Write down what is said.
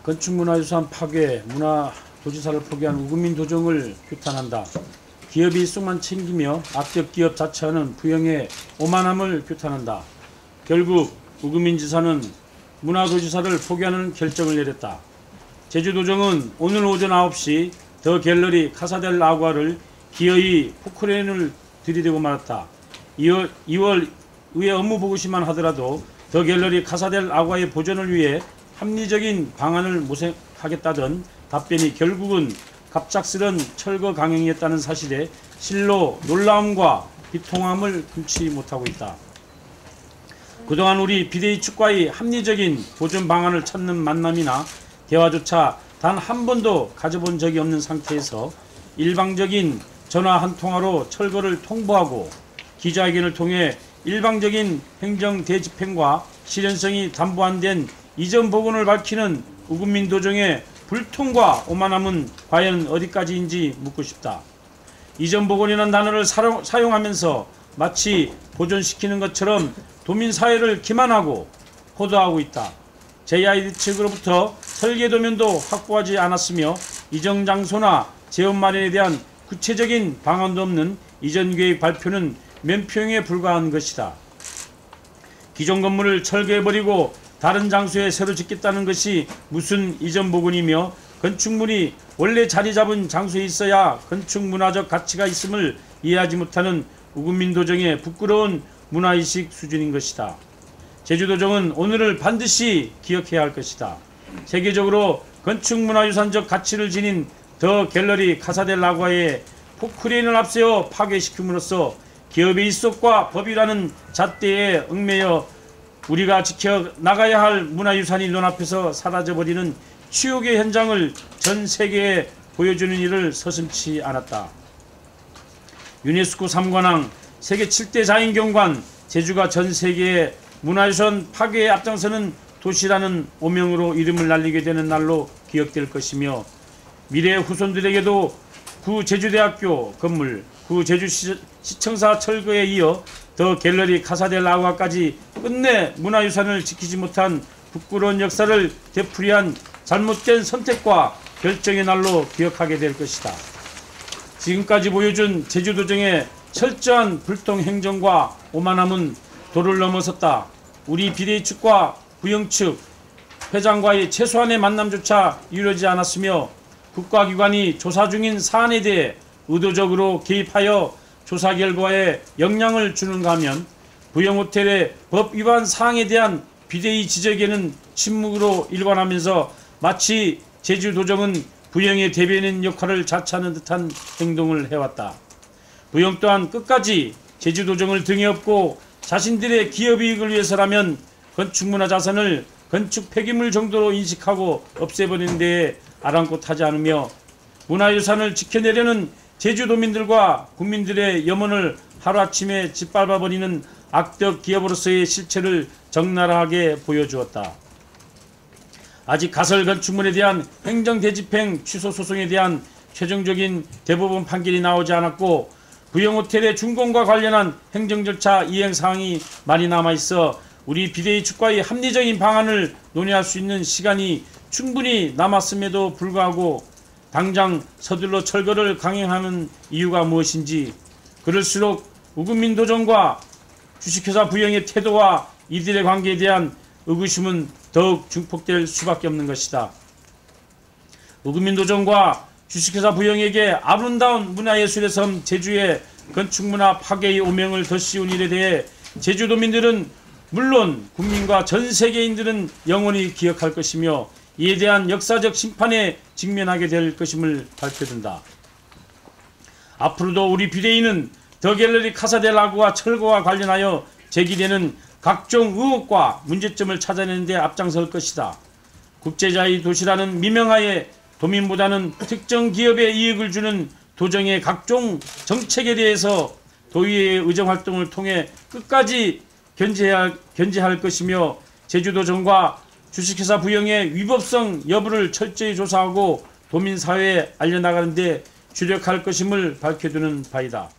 건축문화유산 파괴, 문화도지사를 포기한 우금민 도정을 규탄한다. 기업이 쑥만 챙기며 악덕 기업 자처하는 부영의 오만함을 규탄한다. 결국 우금민 지사는 문화도지사를 포기하는 결정을 내렸다. 제주도정은 오늘 오전 9시 더 갤러리 카사델 아구아를 기어이 포크레인을 들이대고 말았다. 2월 의회 업무보고시만 하더라도 더 갤러리 카사델 아구아의 보존을 위해 합리적인 방안을 모색하겠다던 답변이 결국은 갑작스런 철거 강행이었다는 사실에 실로 놀라움과 비통함을 금치 못하고 있다. 그동안 우리 비대위 측과의 합리적인 보존 방안을 찾는 만남이나 대화조차 단 한 번도 가져본 적이 없는 상태에서 일방적인 전화 한 통화로 철거를 통보하고 기자회견을 통해 일방적인 행정 대집행과 실현성이 담보 안 된 이전 복원을 밝히는 우금민 도정의 불통과 오만함은 과연 어디까지인지 묻고 싶다. 이전 복원이라는 단어를 사용하면서 마치 보존시키는 것처럼 도민사회를 기만하고 호도하고 있다. JID 측으로부터 설계도면도 확보하지 않았으며 이전 장소나 재원 마련에 대한 구체적인 방안도 없는 이전 계획 발표는 면피용에 불과한 것이다. 기존 건물을 철거해버리고 다른 장소에 새로 짓겠다는 것이 무슨 이전 복원이며 건축물이 원래 자리 잡은 장소에 있어야 건축문화적 가치가 있음을 이해하지 못하는 우금민 도정의 부끄러운 문화의식 수준인 것이다. 제주도정은 오늘을 반드시 기억해야 할 것이다. 세계적으로 건축문화유산적 가치를 지닌 더 갤러리 카사델 아구아의 포크레인을 앞세워 파괴시킴으로써 기업의 일속과 법이라는 잣대에 얽매여 우리가 지켜나가야 할 문화유산이 눈앞에서 사라져버리는 치욕의 현장을 전 세계에 보여주는 일을 서슴지 않았다. 유네스코 3관왕, 세계 7대 자연경관, 제주가 전 세계의 문화유산 파괴에 앞장서는 도시라는 오명으로 이름을 날리게 되는 날로 기억될 것이며 미래 후손들에게도 구 제주대학교 건물, 구 제주시청사 철거에 이어 더 갤러리 카사델 아구아까지 끝내 문화유산을 지키지 못한 부끄러운 역사를 되풀이한 잘못된 선택과 결정의 날로 기억하게 될 것이다. 지금까지 보여준 제주도정의 철저한 불통행정과 오만함은 도를 넘어섰다. 우리 비대위 측과 부영 측 회장과의 최소한의 만남조차 이루어지지 않았으며 국가기관이 조사 중인 사안에 대해 의도적으로 개입하여 조사 결과에 영향을 주는가 하면 부영호텔의 법 위반 사항에 대한 비대위 지적에는 침묵으로 일관하면서 마치 제주도정은 부영의 대변인 역할을 자처하는 듯한 행동을 해왔다. 부영 또한 끝까지 제주도정을 등에 업고 자신들의 기업이익을 위해서라면 건축문화 자산을 건축 폐기물 정도로 인식하고 없애버리는 데에 아랑곳하지 않으며 문화유산을 지켜내려는 제주도민들과 국민들의 염원을 하루아침에 짓밟아버리는 악덕 기업으로서의 실체를 적나라하게 보여주었다. 아직 가설 건축물에 대한 행정대집행 취소 소송에 대한 최종적인 대법원 판결이 나오지 않았고 부영호텔의 준공과 관련한 행정절차 이행사항이 많이 남아있어 우리 비대위 측과의 합리적인 방안을 논의할 수 있는 시간이 충분히 남았음에도 불구하고 당장 서둘러 철거를 강행하는 이유가 무엇인지 그럴수록 우금민 도정과 주식회사 부영의 태도와 이들의 관계에 대한 의구심은 더욱 증폭될 수밖에 없는 것이다. 우금민 도정과 주식회사 부영에게 아름다운 문화예술의 섬 제주의 건축문화 파괴의 오명을 덧씌운 일에 대해 제주도민들은 물론 국민과 전 세계인들은 영원히 기억할 것이며 이에 대한 역사적 심판에 직면하게 될 것임을 밝혀둔다. 앞으로도 우리 비대위는 더 갤러리 카사델 아구아 철거와 관련하여 제기되는 각종 의혹과 문제점을 찾아내는 데 앞장설 것이다. 국제자의 도시라는 미명하에 도민보다는 특정 기업에 이익을 주는 도정의 각종 정책에 대해서 도의회의 의정활동을 통해 끝까지 견제할 것이며 제주도정과 주식회사 부영의 위법성 여부를 철저히 조사하고 도민사회에 알려나가는 데 주력할 것임을 밝혀두는 바이다.